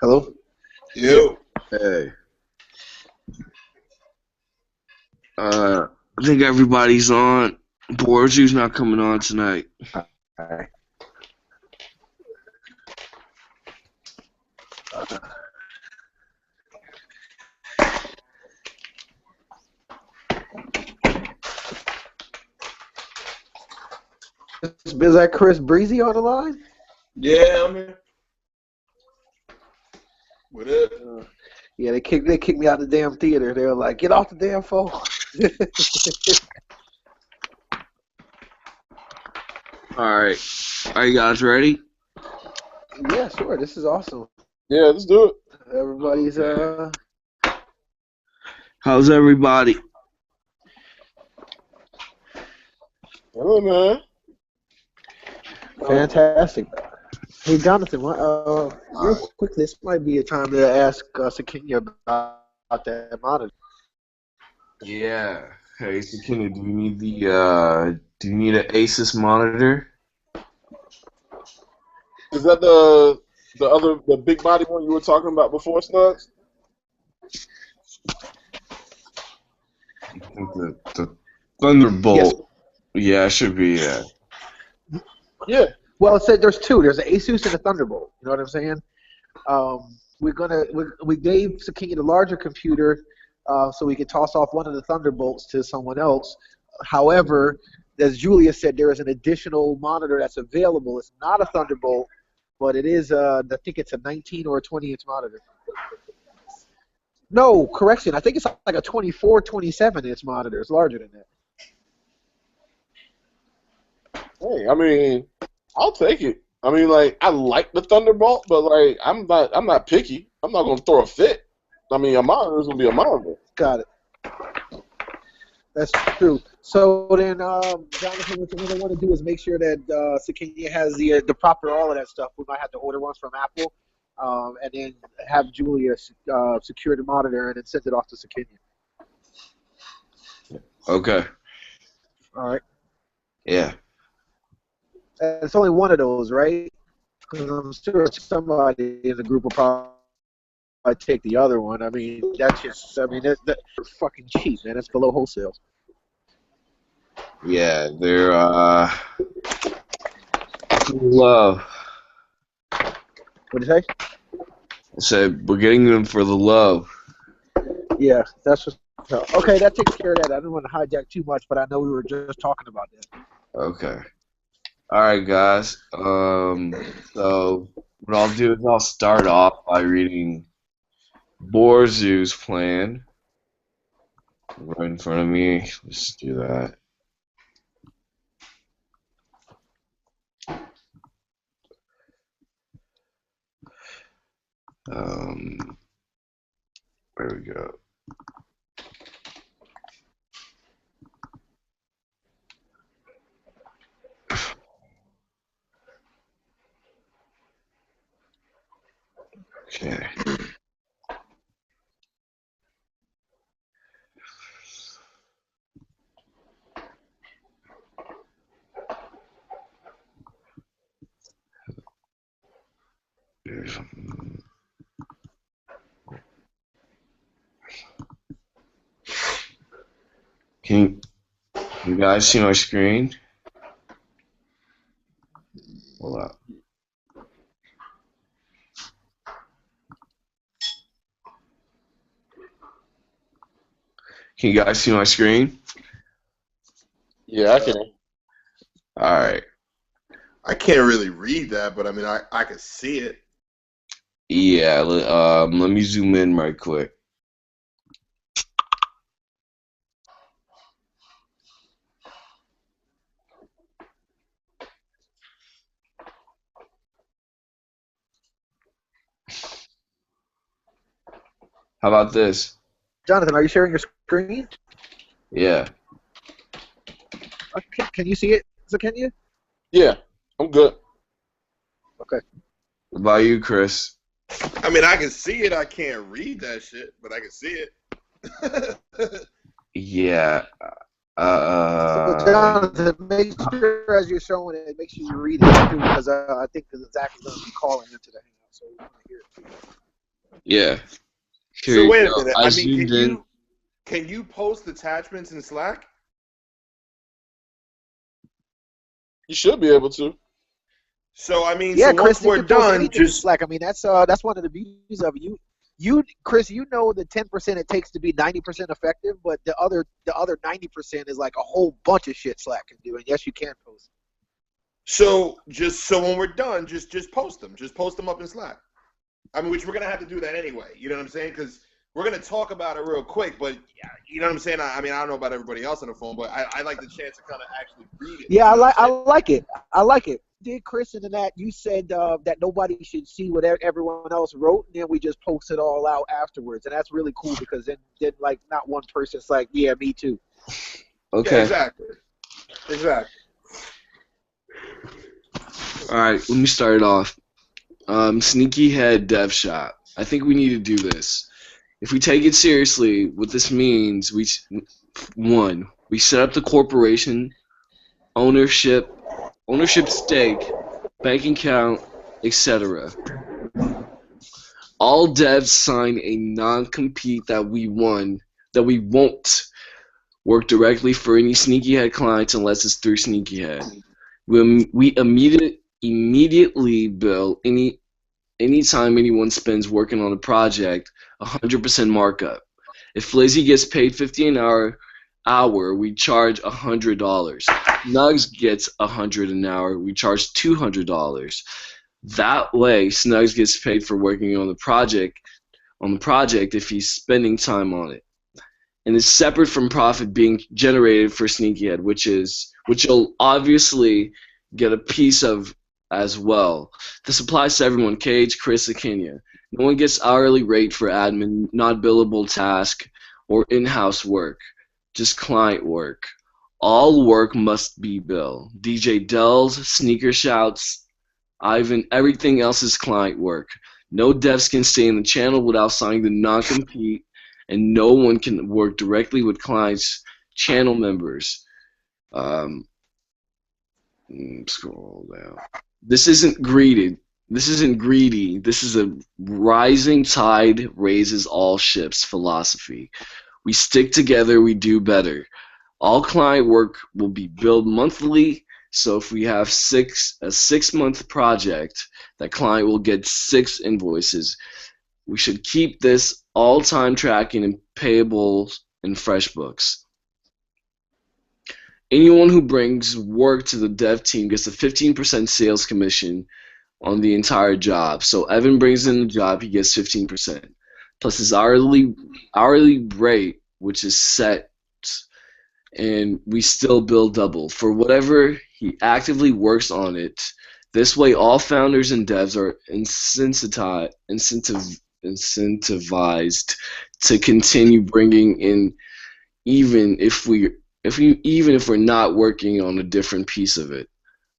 Hello? Yo. Hey. I think everybody's on. Borzu's not coming on tonight. Alright. Is that Chris Breezy on the line? Yeah, I'm here. What up? Yeah, they kicked me out of the damn theater. They were like, "Get off the damn phone." Alright. Are you guys ready? Yeah, sure. This is awesome. Yeah, let's do it. Everybody's How's everybody? Hello, man. fantastic. Hey, Jonathan, real quick, this might be a time to ask Sakinya about that monitor. Yeah. Hey, Sakina, do you need an Asus monitor? Is that the big body one you were talking about before, Studs? I think the Thunderbolt. Yeah, it should be, yeah. Yeah. Well, it said there's two. There's an Asus and a Thunderbolt. You know what I'm saying? We gave Sakinya the larger computer so we could toss off one of the Thunderbolts to someone else. However, as Julia said, there is an additional monitor that's available. It's not a Thunderbolt, but it is. I think it's a 19 or a 20-inch monitor. No, correction. I think it's like a 24, 27-inch monitor. It's larger than that. Hey, I mean, I'll take it. I mean, like, I like the Thunderbolt, but like, I'm not picky. I'm not gonna throw a fit. I mean, a monitor is gonna be a monitor. Got it. That's true. So then, Jonathan, what you really want to do is make sure that Sakinya has the proper all of that stuff. We might have to order one from Apple, and then have Julia secure the monitor and then send it off to Sakinya. Okay. All right. Yeah. And it's only one of those, right? Because I'm sure somebody in the group will probably take the other one. I mean, that's just, I mean, that's fucking cheap, man. That's below wholesale. Yeah, they're, love. What do you say? I said, we're getting them for the love. Yeah, that's just okay. That takes care of that. I didn't want to hijack too much, but I know we were just talking about that. Okay. All right, guys. So what I'll do is I'll start off by reading Borzu's plan right in front of me. Let's do that. There we go. Okay. Can you guys see my screen? Hold up. Can you guys see my screen? Yeah, I can. All right. I can't really read that, but I mean, I can see it. Yeah. Let me zoom in right quick. How about this? Jonathan, are you sharing your screen? Yeah. Can you see it, Sakinya? Yeah, I'm good. Okay. What about you, Chris? I mean, I can see it. I can't read that shit, but I can see it. Yeah. So, Jonathan, make sure as you're showing it, make sure you read it too, because I think that Zach is going to be calling into the hangout, so we want to hear it too. Yeah. Here So you wait a go. minute. I I mean, zoomed in. can you post attachments in Slack? You should be able to. So I mean, Yeah, so Chris, once you we're can post done, anything in just Slack. I mean, that's one of the beauties of it. Chris, you know the 10% it takes to be 90% effective, but the other 90% is like a whole bunch of shit Slack can do. And yes, you can post. so when we're done, just post them. Just post them up in Slack. I mean, which we're gonna have to do that anyway. You know what I'm saying? Because we're gonna talk about it real quick. But yeah, you know what I'm saying? I mean, I don't know about everybody else on the phone, but I like the chance to kind of actually read it. Yeah, You know what I I'm saying? like it. I like it. Did Chris and that you said that nobody should see what everyone else wrote, and then we just post it all out afterwards, and that's really cool because then like not one person's like, yeah, me too. Yeah, Okay. exactly. All right. Let me start it off. Sneakyhead Dev Shop. I think we need to do this. If we take it seriously, what this means, we set up the corporation, ownership stake, bank account, etc. All devs sign a non-compete that we won't work directly for any Sneakyhead clients unless it's through Sneakyhead. We immediately bill anytime anyone spends working on a project 100% markup. If Flizzy gets paid $50 an hour, we charge $100. Snugs gets $100 an hour, we charge $200. That way, Snugs gets paid for working on the project if he's spending time on it. And it's separate from profit being generated for Sneakyhead, which you'll obviously get a piece of as well. This applies to everyone, Cage, Chris, and Kenya. No one gets hourly rate for admin, not billable task, or in-house work, just client work. All work must be billed. DJ Dells, Sneaker Shouts, Ivan, everything else is client work. No devs can stay in the channel without signing the non-compete, and no one can work directly with clients' channel members. Scroll down. This isn't greedy. This is a rising tide raises all ships philosophy. We stick together, we do better. All client work will be billed monthly, so if we have a 6-month project, that client will get 6 invoices. We should keep this all-time tracking and payables in FreshBooks. Anyone who brings work to the dev team gets a 15% sales commission on the entire job. So Evan brings in the job, he gets 15%. Plus his hourly rate, which is set, and we still bill double for whatever he actively works on it. This way, all founders and devs are incentivized to continue bringing in, even if we're not working on a different piece of it.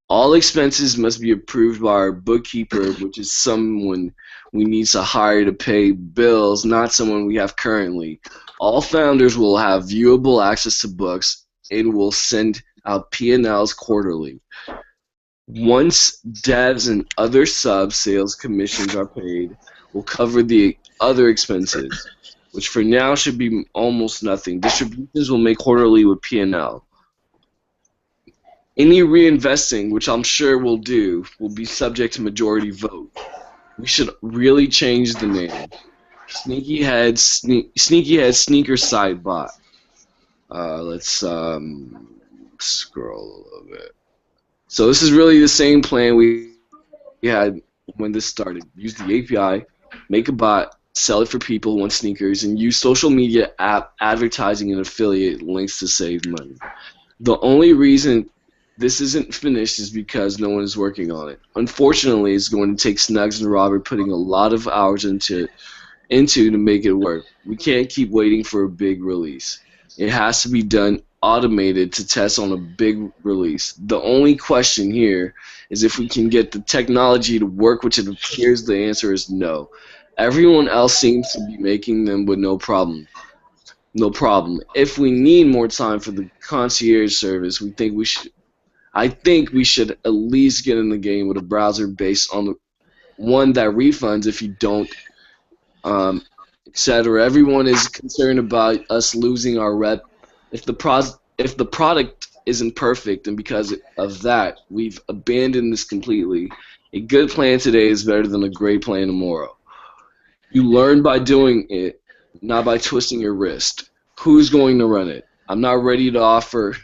All expenses must be approved by our bookkeeper, which is someone we need to hire to pay bills, not someone we have currently. All founders will have viewable access to books and will send out P&Ls quarterly. Once devs and other sales commissions are paid, we'll cover the other expenses, which for now should be almost nothing. Distributions will make quarterly with P&L. Any reinvesting, which I'm sure we'll do, will be subject to majority vote. We should really change the name. Sneakyhead Sneaker Side Bot. Let's scroll a little bit. So this is really the same plan we had when this started. Use the API, make a bot, sell it for people who want sneakers, and use social media app advertising and affiliate links to save money. The only reason this isn't finished is because no one is working on it. Unfortunately, it's going to take Snugs and Robert putting a lot of hours into to make it work. We can't keep waiting for a big release. It has to be done automated to test on a big release. The only question here is if we can get the technology to work, which it appears the answer is no. Everyone else seems to be making them with no problem. No problem. If we need more time for the concierge service, I think we should at least get in the game with a browser based on the one that refunds if you don't um, etc. Everyone is concerned about us losing our rep if the product isn't perfect, and because of that, we've abandoned this completely. A good plan today is better than a great plan tomorrow. You learn by doing it, not by twisting your wrist. Who's going to run it? I'm not ready to offer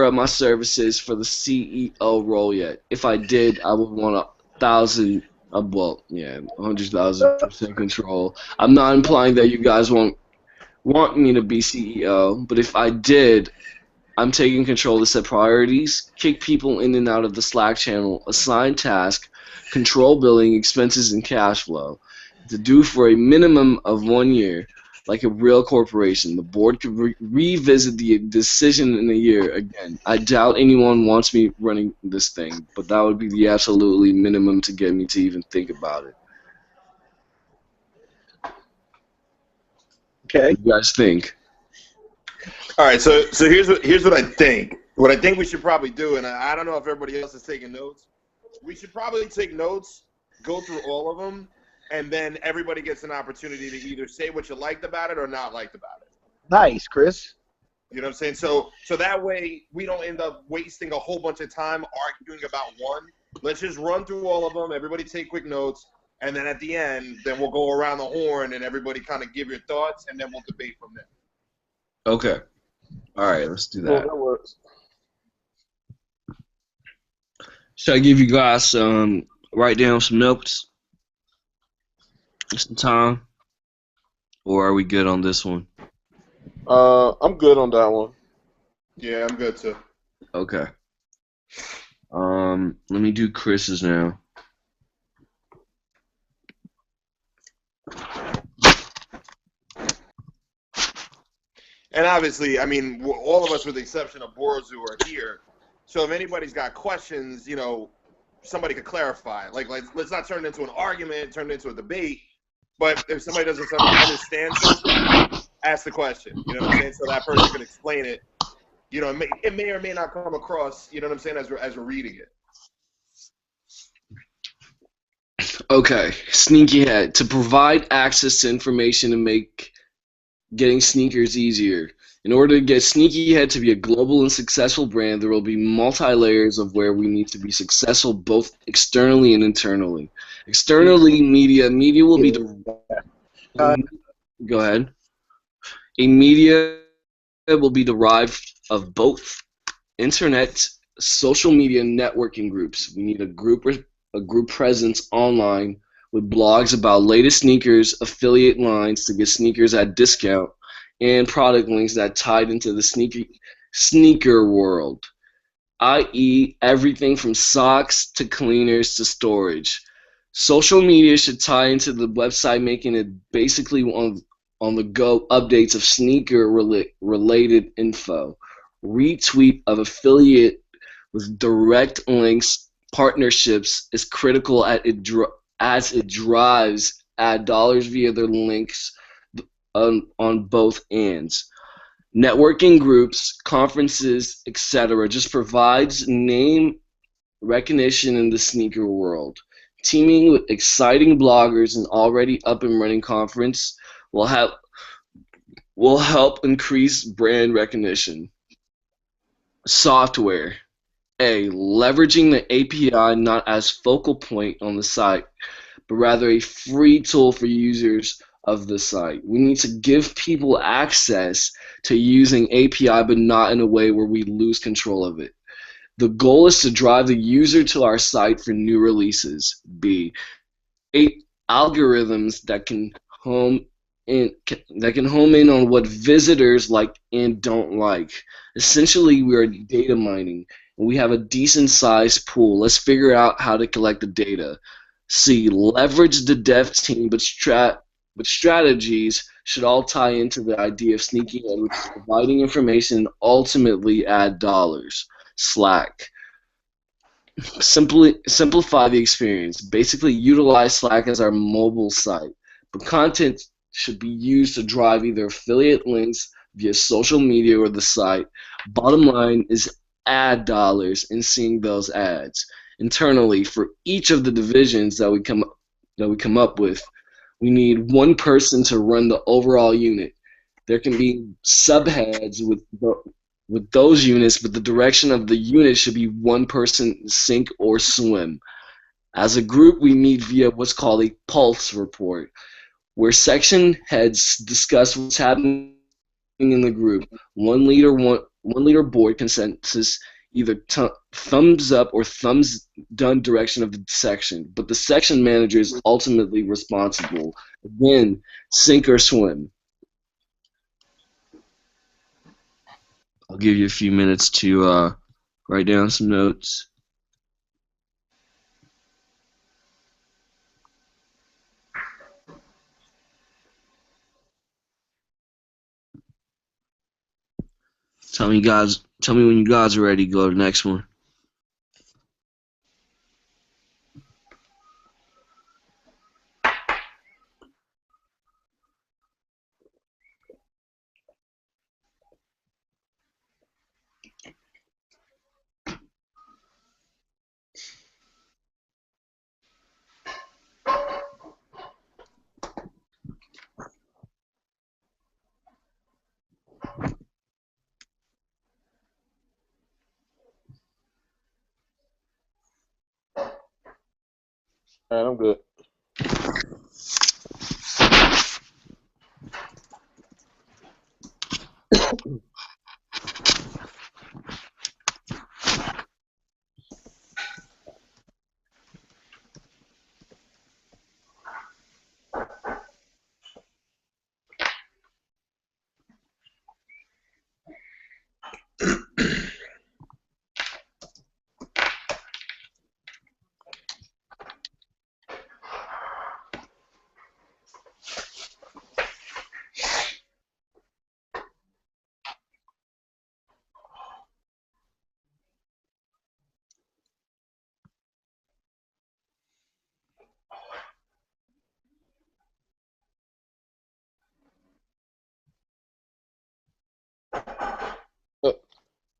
up my services for the CEO role yet. If I did, I would want 100,000% control. I'm not implying that you guys won't want me to be CEO, but if I did, I'm taking control to set priorities, kick people in and out of the Slack channel, assign tasks, control billing, expenses, and cash flow. To do for a minimum of 1 year, like a real corporation. The board could revisit the decision in a year again. I doubt anyone wants me running this thing, but that would be the absolutely minimum to get me to even think about it. Okay. What do you guys think? All right, so here's what I think. What I think we should probably do, and I don't know if everybody else is taking notes. We should probably take notes, go through all of them, and then everybody gets an opportunity to either say what you liked about it or not liked about it. Nice, Chris. You know what I'm saying? So that way we don't end up wasting a whole bunch of time arguing about one. Let's just run through all of them. Everybody take quick notes, and then at the end, then we'll go around the horn and everybody kind of give your thoughts, and then we'll debate from there. Okay. All right, let's do Well, that. that works. Should I give you guys write down some notes, some time, or are we good on this one? I'm good on that one. Yeah, I'm good too. Okay. Let me do Chris's now. And obviously, I mean, all of us, with the exception of Borzu, are here. So if anybody's got questions, you know, somebody could clarify. Like let's not turn it into an argument, turn it into a debate. But if somebody doesn't understand something, ask the question. You know what I'm saying? So that person can explain it. You know, it may or may not come across, you know what I'm saying, as we're reading it. Okay, Sneakyhead. To provide access to information and make getting sneakers easier. In order to get Sneakyhead to be a global and successful brand, there will be multi-layers of where we need to be successful both externally and internally. Externally, media will be go ahead. A media will be derived of both internet, social media, networking groups. We need a group presence online with blogs about latest sneakers, affiliate lines to get sneakers at discount, and product links that tied into the sneaker world, i.e. everything from socks to cleaners to storage. Social media should tie into the website, making it basically on the go updates of sneaker related info. Retweet of affiliate with direct links partnerships is critical as it drives ad dollars via their links on both ends. Networking groups, conferences, etc. just provides name recognition in the sneaker world. Teaming with exciting bloggers and already up and running conference will help increase brand recognition. Software. Leveraging the API not as focal point on the site, but rather a free tool for users of the site. We need to give people access to using API, but not in a way where we lose control of it. The goal is to drive the user to our site for new releases. B. Algorithms that can home in on what visitors like and don't like. Essentially, we are data mining, and we have a decent sized pool. Let's figure out how to collect the data. C. Leverage the dev team, but strategies should all tie into the idea of Sneakyhead, which is providing information and ultimately add dollars. Slack. Simplify the experience. Basically, utilize Slack as our mobile site, but content should be used to drive either affiliate links via social media or the site. Bottom line is add dollars and seeing those ads. internally for each of the divisions that we come up with. We need one person to run the overall unit. There can be subheads with those units, but the direction of the unit should be one person, sink or swim. As a group, we meet via what's called a pulse report, where section heads discuss what's happening in the group. One leader board consensus, either thumbs up or thumbs down direction of the section, but the section manager is ultimately responsible. Again, sink or swim. I'll give you a few minutes to write down some notes. Tell me when you guys are ready. Go to the next one. All right, I'm good.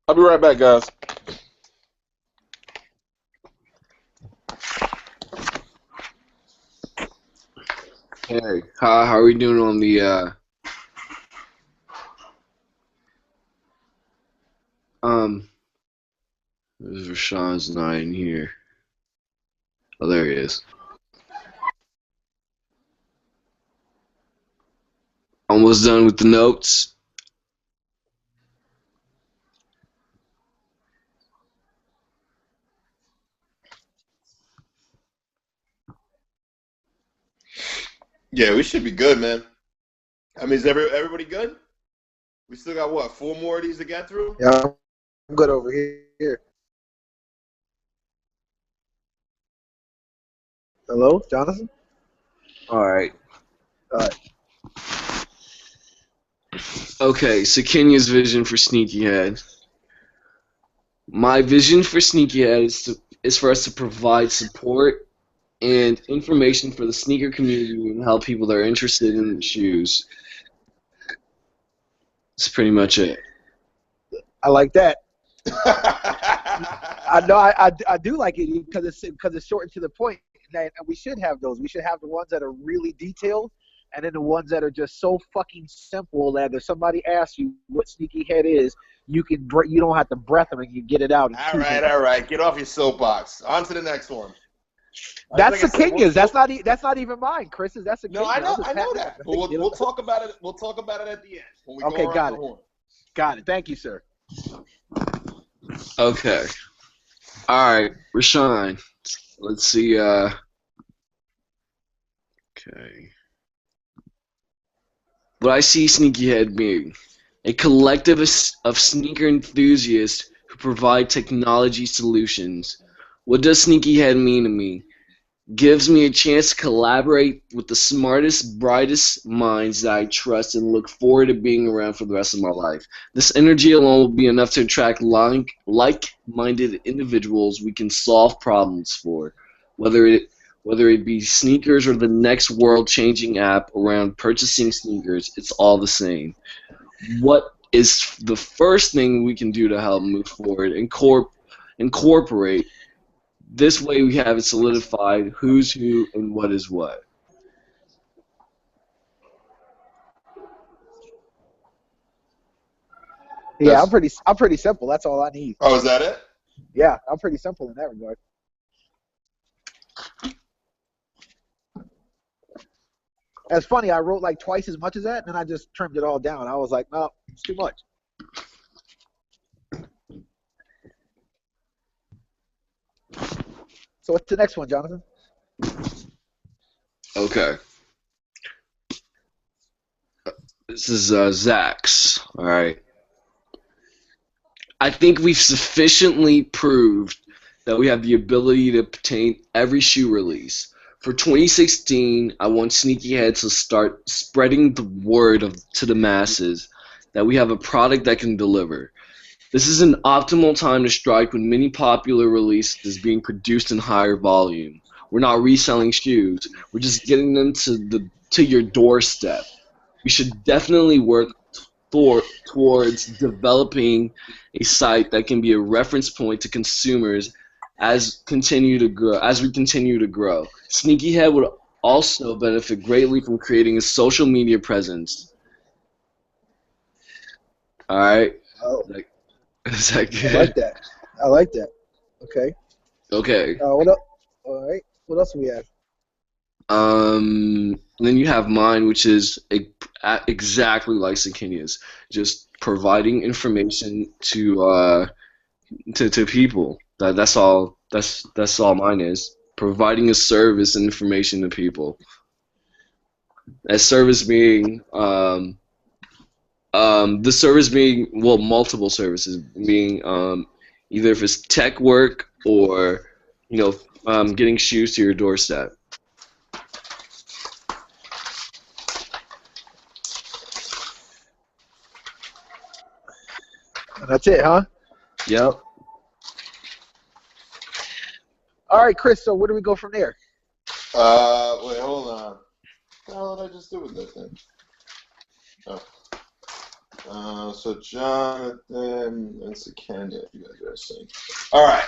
I'll be right back, guys. Hey, how are we doing on the There's Rashawn's not in here. Oh, there he is. Almost done with the notes. Yeah, we should be good, man. I mean, is everybody good? We still got, what, 4 more of these to get through? Yeah, I'm good over here. Hello, Jonathan? All right. All right. Okay, so Kenya's vision for Sneakyhead. My vision for Sneakyhead is for us to provide support and information for the sneaker community and help people that are interested in shoes. That's pretty much it. I like that. I know I do like it because it's short and to the point. And we should have those. We should have the ones that are really detailed, and then the ones that are just so fucking simple that if somebody asks you what Sneakyhead is, you don't have to breath them and you get it out. All right. Get off your soapbox. On to the next one. That's the Kenya's. That's not even mine, Chris's. That's the No, I know that. But we'll talk about it. We'll talk about it at the end when we go around the horn. Got it. Thank you, sir. Okay. All right, Rashawn. Let's see. Okay. What I see Sneakyhead being a collective of sneaker enthusiasts who provide technology solutions. What does Sneakyhead mean to me? Gives me a chance to collaborate with the smartest, brightest minds that I trust and look forward to being around for the rest of my life. This energy alone will be enough to attract like-minded individuals we can solve problems for, whether it be sneakers or the next world-changing app around purchasing sneakers. It's all the same. What is the first thing we can do to help move forward? Incorporate This way we have it solidified who's who and what is what. Yeah, I'm pretty simple. That's all I need. Oh, is that it? Yeah, I'm pretty simple in that regard. It's funny, I wrote like twice as much as that, and then I just trimmed it all down. I was like, no, it's too much. So what's the next one, Jonathan? Okay. This is Zach's. All right. I think we've sufficiently proved that we have the ability to obtain every shoe release. For 2016, I want Sneakyhead to start spreading the word to the masses that we have a product that can deliver. This is an optimal time to strike when many popular releases being produced in higher volume. We're not reselling shoes. We're just getting them to your doorstep. We should definitely work towards developing a site that can be a reference point to consumers as we continue to grow. Sneakyhead would also benefit greatly from creating a social media presence. All right. Oh, Is that good? I like that. I like that. Okay. Okay. What else? All right. What else do we have? Then you have mine, which is exactly like Sakinia's, just providing information to people. That's all. That's all mine is. Providing a service and information to people. That service being the service being, well, multiple services being either if it's tech work or getting shoes to your doorstep. And that's it, huh? Yep. All right, Chris. So where do we go from there? Wait, hold on. What did I just do with that thing? Oh. So Jonathan and Sakanya, you guys are saying. All right.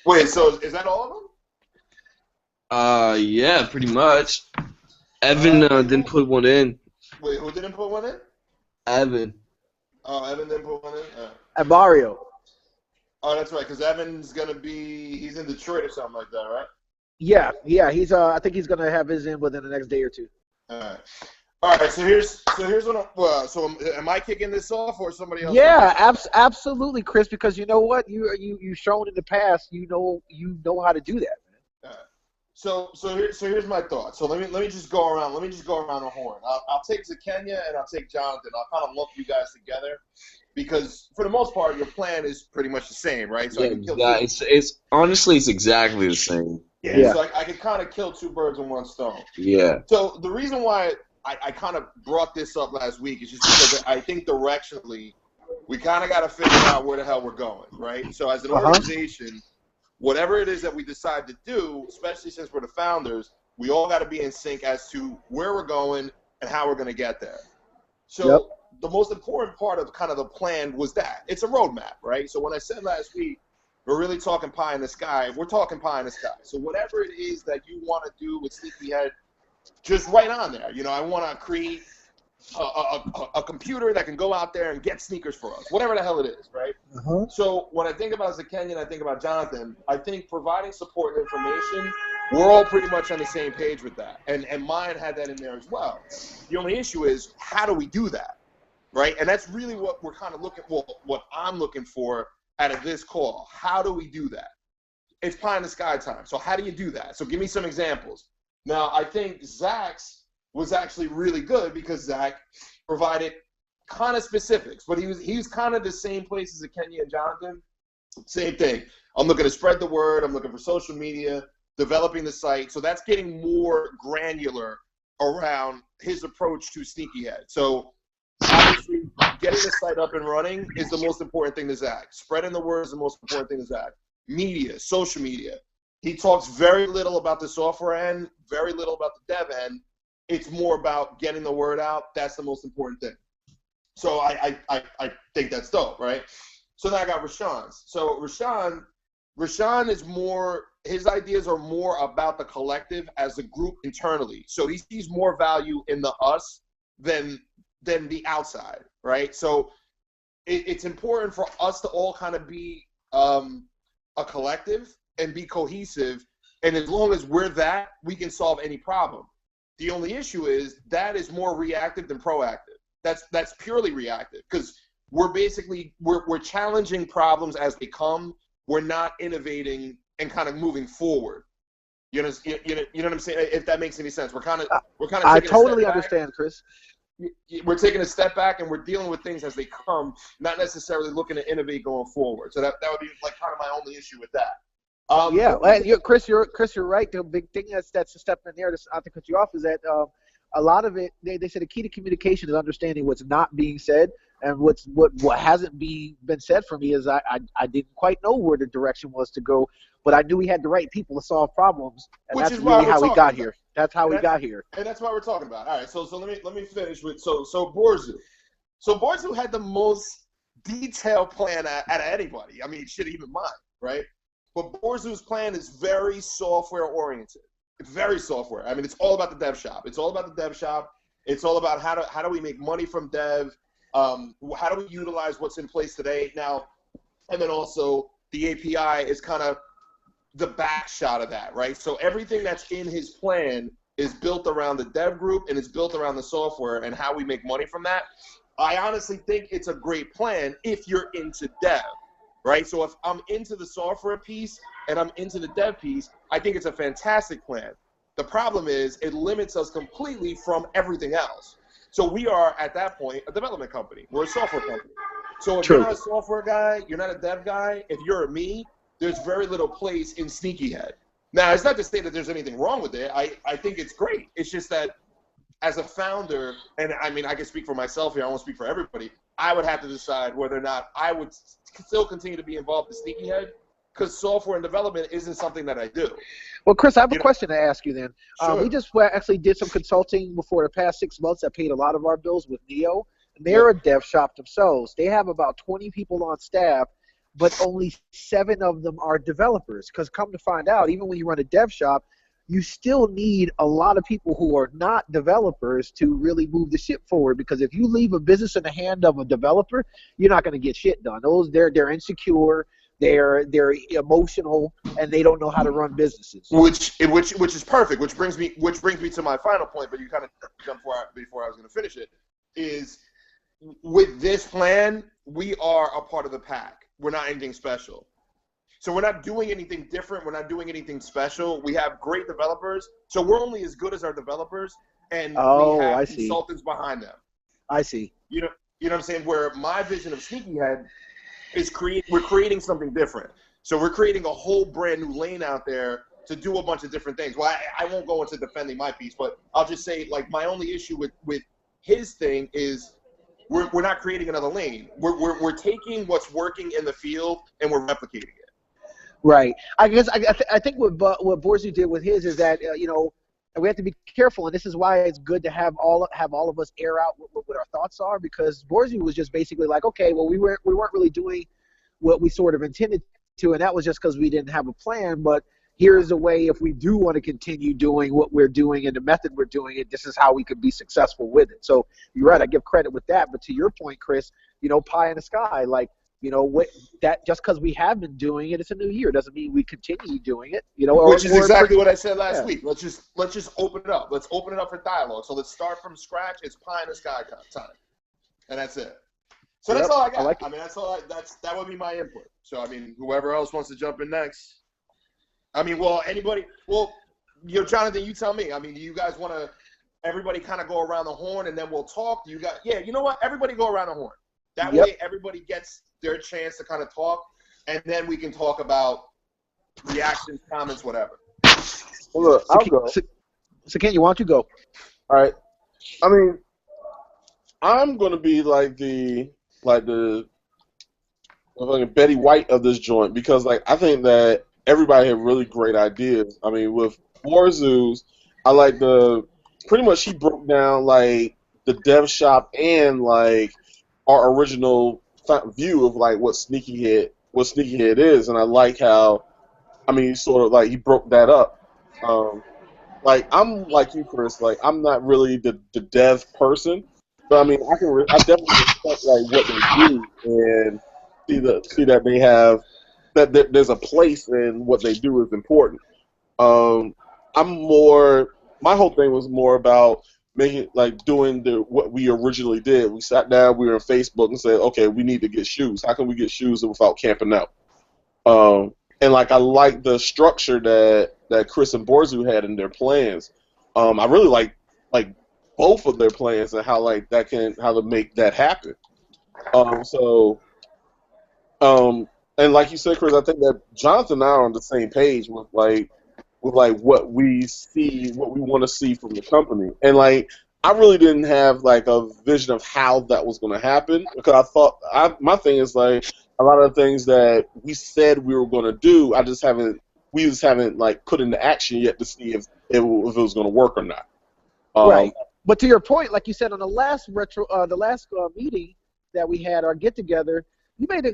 Wait, so is that all of them? Yeah, pretty much. Evan didn't put one in. Wait, who didn't put one in? Evan. Oh, Evan didn't put one in? And Mario. Oh, that's right, because Evan's going to be, he's in Detroit or something like that, right? Yeah. He's I think he's gonna have his in within the next day or two. All right. So here's what so am I kicking this off or somebody else? Yeah, absolutely, Chris. Because you know what, you've shown in the past, you know how to do that, man. So here's my thought. So let me just go around. Let me just go around the horn. I'll take Zakenya and I'll take Jonathan. I'll kind of lump you guys together because for the most part your plan is pretty much the same, right? So yeah, it's honestly it's exactly the same. Yeah. So I could kind of kill two birds with one stone. Yeah. So the reason why I kind of brought this up last week is just because I think directionally we kind of got to figure out where the hell we're going, right? So as an organization, whatever it is that we decide to do, especially since we're the founders, we all got to be in sync as to where we're going and how we're going to get there. So the most important part of kind of the plan was that. It's a roadmap, right? So when I said last week, we're really talking pie in the sky, we're talking pie in the sky. So whatever it is that you want to do with Sneakyhead, just write on there. I want to create a computer that can go out there and get sneakers for us, whatever the hell it is, right? So when I think about Zakenya and I think about Jonathan, I think providing support and information, we're all pretty much on the same page with that. And mine had that in there as well. The only issue is, how do we do that, right? And that's really what we're kind of what I'm looking for out of this call. How do we do that? It's pie in the sky time. So how do you do that? So give me some examples. Now, I think Zach's was actually really good because Zach provided kind of specifics, but he was kind of the same place as Kenya and Jonathan. Same thing. I'm looking to spread the word. I'm looking for social media, developing the site. So that's getting more granular around his approach to Sneakyhead. So obviously, getting the site up and running is the most important thing to Zach. Spreading the word is the most important thing to Zach. Media, social media. He talks very little about the software end, very little about the dev end. It's more about getting the word out. That's the most important thing. So I think that's dope, right? So then I got Rashawn's. So Rashawn is more his ideas are more about the collective as a group internally. So he sees more value in the us than the outside, right? So it's important for us to all kind of be a collective and be cohesive. And as long as we're that, we can solve any problem. The only issue is that is more reactive than proactive. That's purely reactive because we're basically we're challenging problems as they come. We're not innovating and kind of moving forward. You know what I'm saying? If that makes any sense, we're kind of I totally understand, Chris. We're taking a step back and we're dealing with things as they come, not necessarily looking to innovate going forward. So that would be like kind of my only issue with that. Chris, you're right. The big thing that's a step in there. Not to cut you off is that a lot of it. They said the key to communication is understanding what's not being said, and what hasn't been said for me is I didn't quite know where the direction was to go, but I knew we had the right people to solve problems, and that's really how we got here. That's how we got here, and that's what we're talking about. All right, so let me finish with so Borzu. So Borzu had the most detailed plan out of anybody. I mean, shit, even mine, right? But Borzu's plan is very software oriented. It's very software. I mean, it's all about the dev shop. It's all about the dev shop. It's all about how do we make money from dev? How do we utilize what's in place today now? And then also the API is kind of the back shot of that, right? So everything that's in his plan is built around the dev group and it's built around the software and how we make money from that. I honestly think it's a great plan if you're into dev, right? So if I'm into the software piece and I'm into the dev piece, I think it's a fantastic plan. The problem is it limits us completely from everything else. So we are, at that point, a development company. We're a software company. So if you're not a software guy, you're not a dev guy, if you're a me, there's very little place in Sneakyhead. Now, it's not to say that there's anything wrong with it. I think it's great. It's just that as a founder, and I mean, I can speak for myself here, I won't speak for everybody, I would have to decide whether or not I would still continue to be involved in Sneakyhead because software and development isn't something that I do. Well, Chris, I have a question to ask you then. Sure. We just actually did some consulting before the past 6 months that paid a lot of our bills with Neo. And they're a dev shop themselves. They have about 20 people on staff, but only 7 of them are developers. Because come to find out, even when you run a dev shop, you still need a lot of people who are not developers to really move the ship forward. Because if you leave a business in the hand of a developer, you're not going to get shit done. They're insecure. They're emotional and they don't know how to run businesses. Which is perfect. Which brings me to my final point. But you kind of jumped before I was going to finish it. Is with this plan, we are a part of the pack. We're not anything special. So we're not doing anything different. We're not doing anything special. We have great developers. So we're only as good as our developers, and we have consultants behind them. I see. You know what I'm saying? Where my vision of Sneakyhead is we're creating something different. So we're creating a whole brand new lane out there to do a bunch of different things. Well, I won't go into defending my piece, but I'll just say, like, my only issue with his thing is we're not creating another lane. We're taking what's working in the field and we're replicating it. Right. I guess I think what Borzu did with his is that we have to be careful, and this is why it's good to have all of us air out what our thoughts are, because Borzu was just basically like, okay, well, we weren't really doing what we sort of intended to, and that was just because we didn't have a plan. But here's a way, if we do want to continue doing what we're doing and the method we're doing it, this is how we could be successful with it. So you're right, I give credit with that. But to your point, Chris, pie in the sky, like, that just because we have been doing it, it's a new year, doesn't mean we continue doing it. Which is exactly what I said last week. Let's just open it up. Let's open it up for dialogue. So let's start from scratch. It's pie in the sky time, and that's it. So that's all I got. I mean, that would be my input. So I mean, whoever else wants to jump in next. I mean, Jonathan, you tell me. I mean, do you guys want to everybody kind of go around the horn and then we'll talk? You know what? Everybody go around the horn. That way, everybody gets their chance to kind of talk, and then we can talk about reactions, comments, whatever. Well, look, I'll go. So, Ken, why don't you go? All right. I mean, I'm gonna be like the Betty White of this joint because, like, I think that everybody had really great ideas. I mean, with Borzu's, I like pretty much he broke down like the dev shop and like our original view of like what Sneakyhead is, and I like how I mean, sort of like he broke that up. Like I'm like you, Chris. Like I'm not really the dev person, but I mean, I definitely respect like what they do and see that they have there's a place and what they do is important. Um, I'm more. My whole thing was more about making like doing what we originally did. We sat down, we were on Facebook and said, okay, we need to get shoes. How can we get shoes without camping out? And like I like the structure that Chris and Borzu had in their plans. I really like both of their plans and how to make that happen. So and like you said, Chris, I think that Jonathan and I are on the same page with like what we see, what we want to see from the company. And like I really didn't have like a vision of how that was going to happen because I thought my thing is like a lot of the things that we said we were going to do, we just haven't like put into action yet to see if it was going to work or not. Right. But to your point, like you said on the last meeting that we had, our get together, you made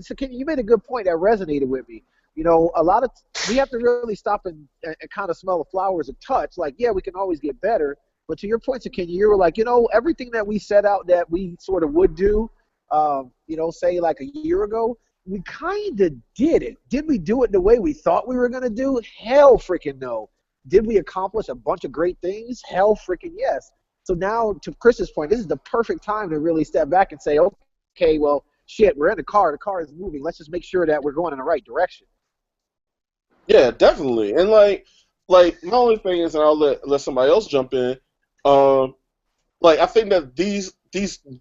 a good point that resonated with me. You know, we have to really stop and kind of smell the flowers a touch. Like, yeah, we can always get better. But to your point, Kenya, you were like, you know, everything that we set out that we sort of would do, you know, say like a year ago, we kind of did it. Did we do it the way we thought we were going to do? Hell freaking no. Did we accomplish a bunch of great things? Hell freaking yes. So now, to Chris's point, this is the perfect time to really step back and say, okay, well, shit, we're in the car is moving. Let's just make sure that we're going in the right direction. Yeah, definitely. And like my only thing is, and I'll let somebody else jump in. Like I think that these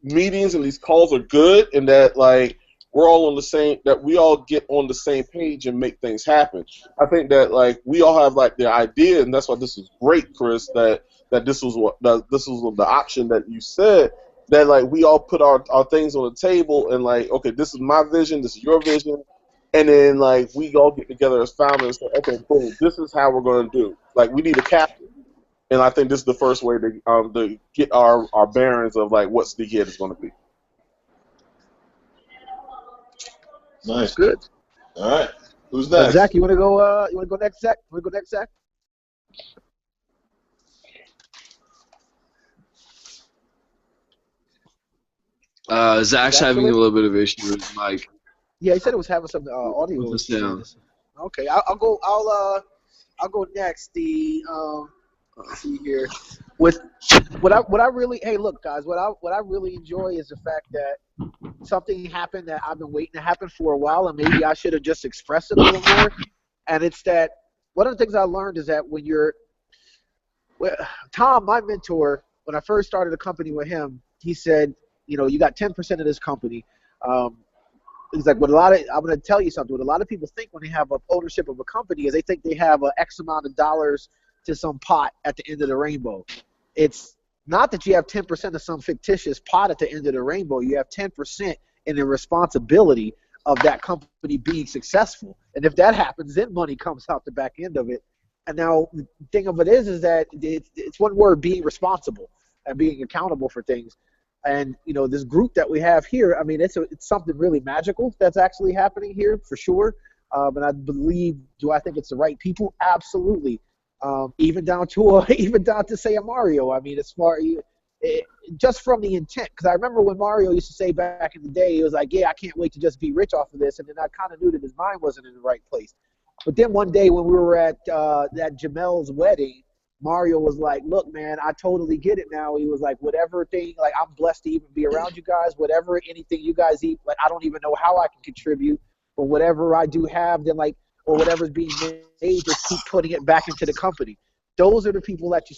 meetings and these calls are good, and that like we're all on the same, that we all get on the same page and make things happen. I think that like we all have like the idea, and that's why this is great, Chris. That this was the option that you said. That like we all put our things on the table and like, okay, this is my vision, this is your vision, and then like we all get together as founders and say, okay, boom, this is how we're going to do. Like we need a captain, and I think this is the first way to get our bearings of like what Sneakyhead is going to be. Nice, good. All right, who's next? Zach, you want to go? You want to go next, Zach? You want to go next, Zach? Zach's having a little bit of issue with his mic. Yeah, he said it was having some audio. With the sound. Okay, I'll go next. Let's see here. With what I really, hey, look, guys, what I really enjoy is the fact that something happened that I've been waiting to happen for a while, and maybe I should have just expressed it a little more. And it's that one of the things I learned is that Tom, my mentor, when I first started a company with him, he said, you know, you got 10% of this company. He's like, I'm going to tell you something. What a lot of people think when they have ownership of a company is they think they have X amount of dollars to some pot at the end of the rainbow. It's not that you have 10% of some fictitious pot at the end of the rainbow. You have 10% in the responsibility of that company being successful. And if that happens, then money comes out the back end of it. And now the thing of it is that it's one word, being responsible and being accountable for things. And, you know, this group that we have here, I mean, it's something really magical that's actually happening here for sure. And I believe, do I think it's the right people? Absolutely. Even down to say a Mario. I mean, as far just from the intent, because I remember when Mario used to say back in the day, he was like, yeah, I can't wait to just be rich off of this. And then I kind of knew that his mind wasn't in the right place. But then one day when we were at that Jamel's wedding, Mario was like, look, man, I totally get it now. He was like, whatever thing, like, I'm blessed to even be around you guys. Anything you guys eat, like, I don't even know how I can contribute. But whatever I do have, then, like, or whatever's being made, just keep putting it back into the company. Those are the people that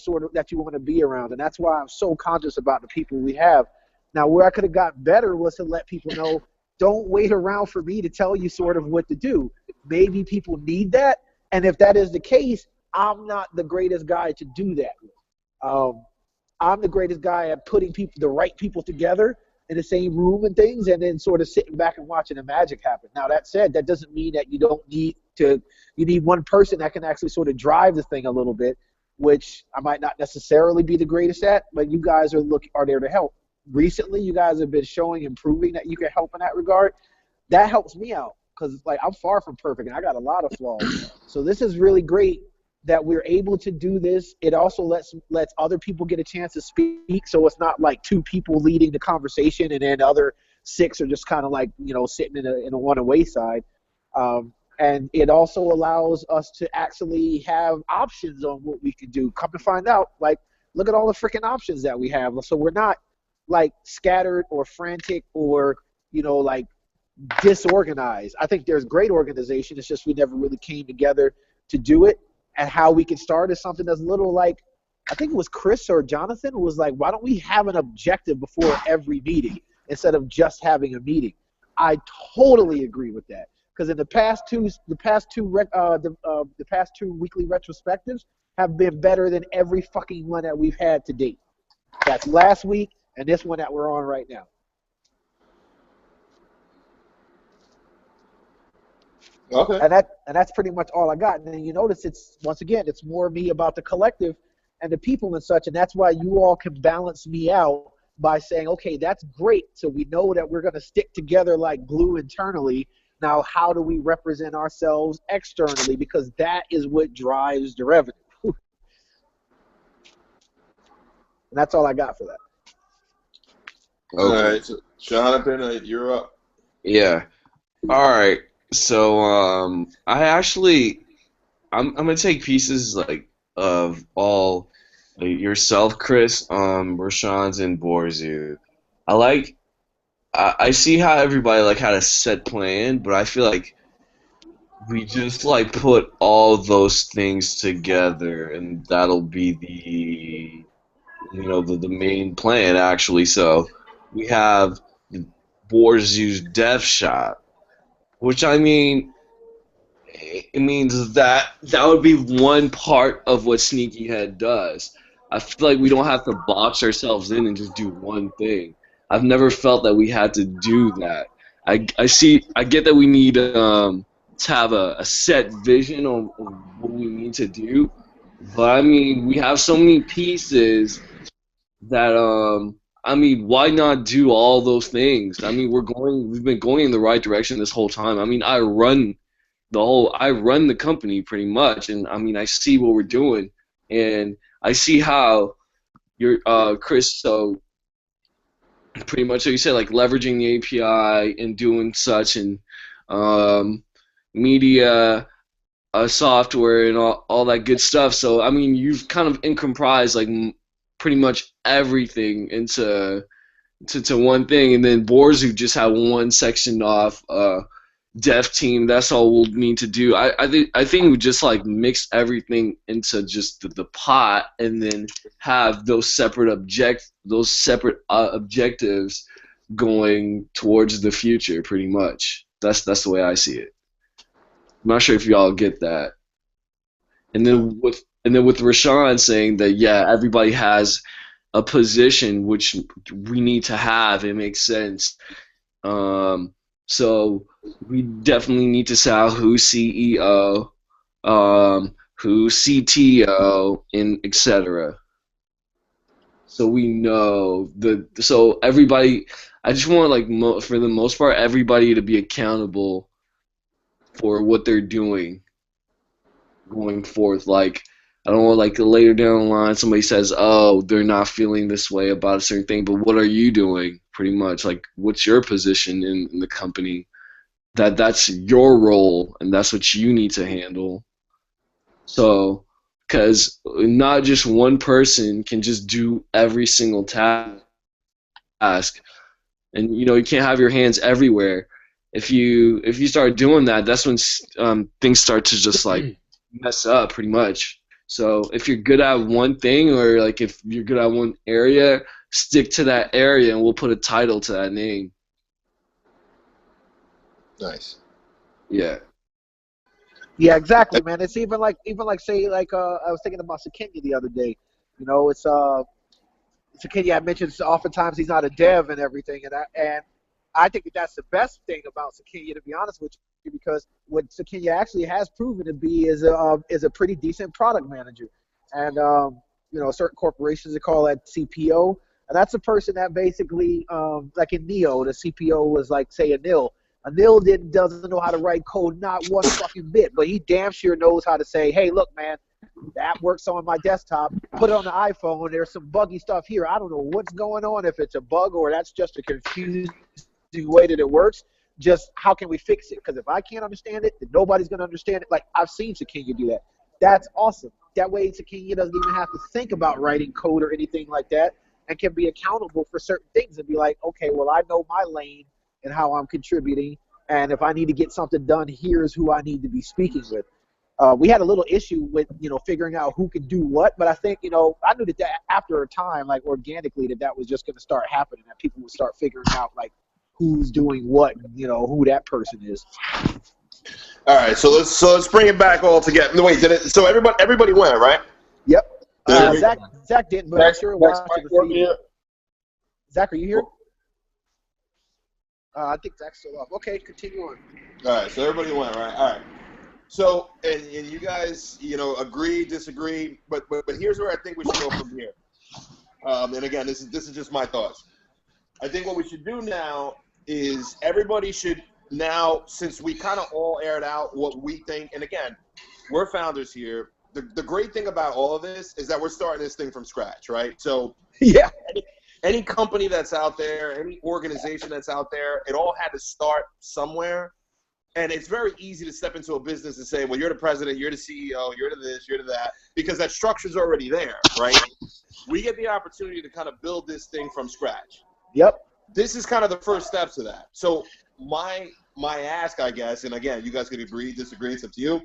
you want to be around. And that's why I'm so conscious about the people we have. Now, where I could have gotten better was to let people know, don't wait around for me to tell you sort of what to do. Maybe people need that. And if that is the case, I'm not the greatest guy to do that with. I'm the greatest guy at putting the right people together in the same room and things, and then sort of sitting back and watching the magic happen. Now, that said, that doesn't mean that you don't need to. You need one person that can actually sort of drive the thing a little bit, which I might not necessarily be the greatest at, but you guys are there to help. Recently, you guys have been showing and proving that you can help in that regard. That helps me out. because like I'm far from perfect and I got a lot of flaws. So this is really great that we're able to do this. It also lets other people get a chance to speak, so it's not like two people leading the conversation and then the other six are just kind of like sitting in a one-way side. And it also allows us to actually have options on what we can do. Come to find out, like, look at all the freaking options that we have. So we're not like scattered or frantic or like disorganized. I think there's great organization. It's just we never really came together to do it. And how we can start is something that's a little like, I think it was Chris or Jonathan who was like, why don't we have an objective before every meeting instead of just having a meeting? I totally agree with that. Because in the past two weekly retrospectives have been better than every fucking one that we've had to date. That's last week and this one that we're on right now. Okay. And that's pretty much all I got. And then you notice it's more me about the collective and the people and such, and that's why you all can balance me out by saying, okay, that's great. So we know that we're going to stick together like glue internally. Now, how do we represent ourselves externally? Because that is what drives the revenue. And that's all I got for that. Okay. All right, so Jonathan, you're up. Yeah. All right. So I'm gonna take pieces like of all yourself, Chris, Rashawn's and Borzu. I see how everybody like had a set plan, but I feel like we just like put all those things together, and that'll be the main plan actually. So we have Borzu's Death Shot, which I mean, it means that would be one part of what Sneakyhead does. I feel like we don't have to box ourselves in and just do one thing. I've never felt that we had to do that. I get that we need to have a set vision on what we need to do, but I mean we have so many pieces that I mean why not do all those things? I mean we've been going in the right direction this whole time. I mean I run the company pretty much, and I mean I see what we're doing, and I see how you're Chris. So pretty much, so you said like leveraging the API and doing such, and media, software, and all that good stuff. So I mean you've kind of encompassed like pretty much everything into to one thing, and then Borzu just had one section off. Dev team, that's all we'll need to do. I think we just like mix everything into just the pot, and then have those separate objectives going towards the future. Pretty much, that's the way I see it. I'm not sure if y'all get that. And then with Rashawn saying that, yeah, everybody has a position which we need to have. It makes sense. So we definitely need to say who's CEO, who's CTO, and etc. So we know so everybody. I just want like for the most part everybody to be accountable for what they're doing going forth. Like I don't want like later down the line somebody says, oh, they're not feeling this way about a certain thing, but what are you doing? Pretty much like what's your position in the company? That's your role, and that's what you need to handle. So, because not just one person can just do every single task, and you can't have your hands everywhere. If you start doing that, that's when things start to just like mess up, pretty much. So if you're good at one thing, or like if you're good at one area, stick to that area, and we'll put a title to that name. Nice. Yeah. Yeah, exactly, man. It's even like say like I was thinking about Sakinya the other day. It's Sakinya. I mentioned oftentimes he's not a dev and everything, and I think that's the best thing about Sakinya, to be honest with you, because what Sakinya actually has proven to be is a pretty decent product manager, and certain corporations they call that CPO, and that's a person that basically like in Neo, the CPO was like say a nil. Anil doesn't know how to write code, not one fucking bit, but he damn sure knows how to say, hey, look, man, the app works on my desktop. Put it on the iPhone. There's some buggy stuff here. I don't know what's going on, if it's a bug or that's just a confusing way that it works. Just how can we fix it? Because if I can't understand it, then nobody's going to understand it. Like, I've seen Sakinya do that. That's awesome. That way, Sakinya doesn't even have to think about writing code or anything like that and can be accountable for certain things and be like, okay, well, I know my lane and how I'm contributing. And if I need to get something done, here's who I need to be speaking with. We had a little issue with, figuring out who could do what, but I think, I knew that after a time, like organically, that was just going to start happening, that people would start figuring out, like, who's doing what, who that person is. All right, so let's bring it back all together. No, wait, so everybody went, right? Yep. Zach didn't, but I'm sure watching the feed. Zach, are you here? I think Zach's still off. Okay, continue on. All right, so everybody went, right? All right. So, and you guys, agree, disagree, but here's where I think we should go from here. And again, this is just my thoughts. I think what we should do now is everybody should now, since we kind of all aired out what we think, and again, we're founders here. The great thing about all of this is that we're starting this thing from scratch, right? So yeah. Any company that's out there, any organization that's out there, it all had to start somewhere. And it's very easy to step into a business and say, well, you're the president, you're the CEO, you're to this, you're to that, because that structure's already there, right? We get the opportunity to kind of build this thing from scratch. Yep. This is kind of the first steps to that. So my ask, I guess, and again, you guys could agree, disagree, it's up to you,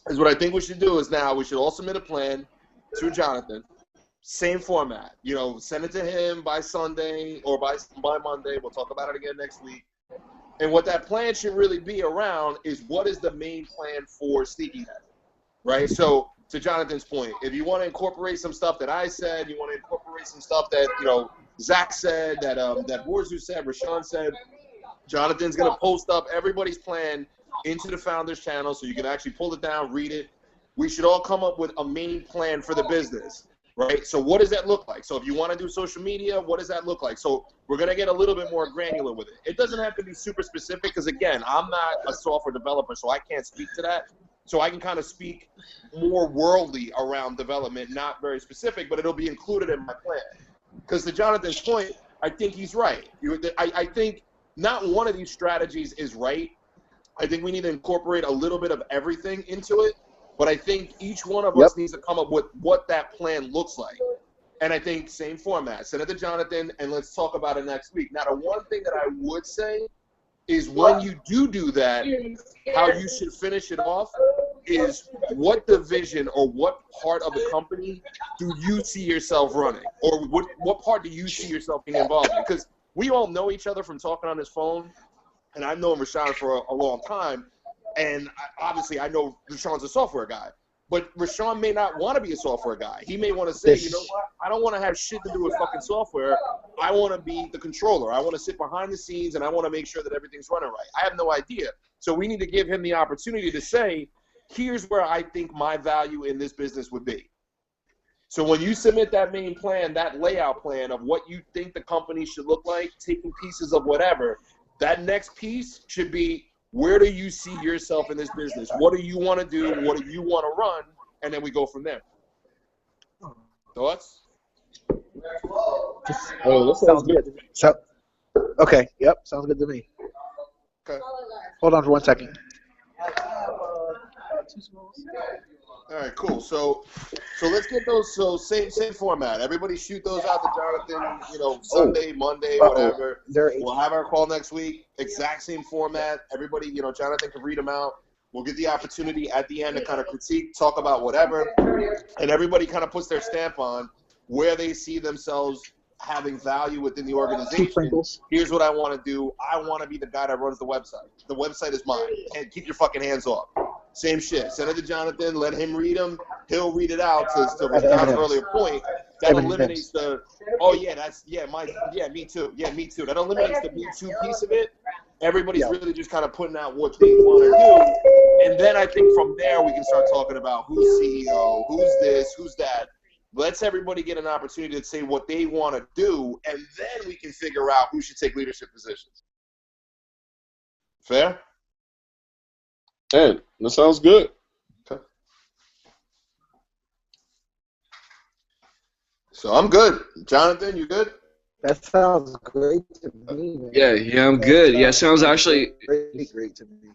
is what I think we should do is now we should all submit a plan to Jonathan. Same format. Send it to him by Sunday or by Monday. We'll talk about it again next week. And what that plan should really be around is what is the main plan for Sneakyhead, right? So to Jonathan's point, if you want to incorporate some stuff that I said, you want to incorporate some stuff that, Zach said, that Borzu said, Rashawn said, Jonathan's going to post up everybody's plan into the Founders channel so you can actually pull it down, read it. We should all come up with a main plan for the business. Right? So what does that look like? So if you want to do social media, what does that look like? So we're going to get a little bit more granular with it. It doesn't have to be super specific because, again, I'm not a software developer, so I can't speak to that. So I can kind of speak more worldly around development, not very specific, but it'll be included in my plan. Because to Jonathan's point, I think he's right. I think not one of these strategies is right. I think we need to incorporate a little bit of everything into it. But I think each one of us needs to come up with what that plan looks like. And I think same format. Send it to Jonathan, and let's talk about it next week. Now, the one thing that I would say is when you do that, how you should finish it off is what division or what part of the company do you see yourself running? Or what part do you see yourself being involved in? Because we all know each other from talking on this phone, and I've known Rashawn for a long time. And obviously, I know Rashawn's a software guy. But Rashawn may not want to be a software guy. He may want to say, you know what? I don't want to have shit to do with fucking software. I want to be the controller. I want to sit behind the scenes, and I want to make sure that everything's running right. I have no idea. So we need to give him the opportunity to say, here's where I think my value in this business would be. So when you submit that main plan, that layout plan of what you think the company should look like, taking pieces of whatever, that next piece should be, where do you see yourself in this business? What do you want to do? What do you want to run? And then we go from there. Thoughts? Oh, that sounds good. So, okay. Yep. Sounds good to me. Okay. Hold on for 1 second. All right, cool. So let's get those. So same format. Everybody shoot those out to Jonathan. Sunday, Monday, whatever. We'll have our call next week. Exact same format. Everybody, Jonathan can read them out. We'll get the opportunity at the end to kind of critique, talk about whatever, and everybody kind of puts their stamp on where they see themselves having value within the organization. Here's what I want to do. I want to be the guy that runs the website. The website is mine. And keep your fucking hands off. Same shit. Send it to Jonathan. Let him read them. He'll read it out to John's earlier point. That eliminates the, me too. Yeah, me too. That eliminates the me too piece of it. Everybody's really just kind of putting out what they want to do. And then I think from there we can start talking about who's CEO, who's this, who's that. Let's everybody get an opportunity to say what they want to do, and then we can figure out who should take leadership positions. Fair? And that sounds good. Okay. So I'm good. Jonathan, you good? That sounds great to me, man. Yeah, I'm good. Yeah, sounds actually great to me.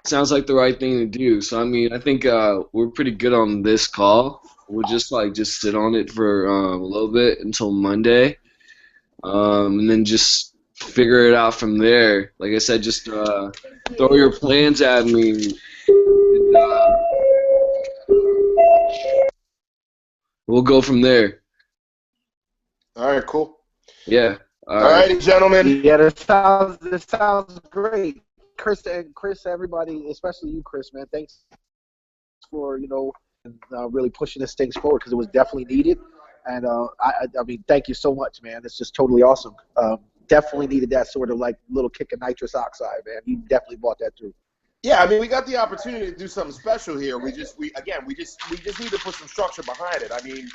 sounds like the right thing to do. So I mean, I think we're pretty good on this call. We'll just sit on it for a little bit until Monday, and then just figure it out from there. Like I said, just throw your plans at me, and we'll go from there. All right, cool. Yeah. All All right. righty, gentlemen. Yeah, this sounds great. Chris, everybody, especially you, Chris, man. Thanks for really pushing this things forward because it was definitely needed. And I mean, thank you so much, man. It's just totally awesome. Definitely needed that sort of like little kick of nitrous oxide, man. You definitely brought that through. Yeah, I mean, we got the opportunity to do something special here. We just need to put some structure behind it. I mean,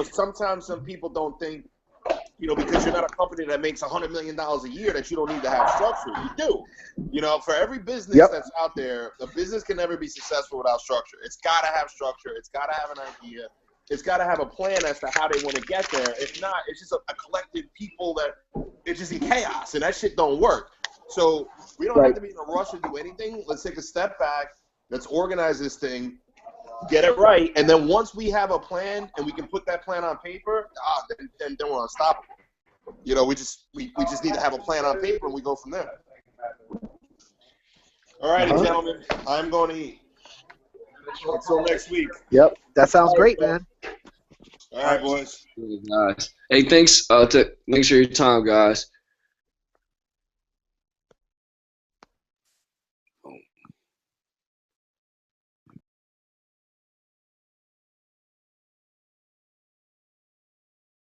sometimes some people don't think, because you're not a company that makes $100 million a year that you don't need to have structure. You do. For every business that's out there, a business can never be successful without structure. It's got to have structure. It's got to have an idea. It's got to have a plan as to how they want to get there. If not, it's just a collective people that it's just in chaos, and that shit don't work. So we don't have to be in a rush to do anything. Let's take a step back. Let's organize this thing, get it right, and then once we have a plan and we can put that plan on paper, then we're unstoppable. We just need to have a plan on paper and we go from there. All righty, gentlemen. I'm going to eat. Until next week. Yep, that sounds great, man. All right, boys. Nice. Hey, thanks for your time, guys.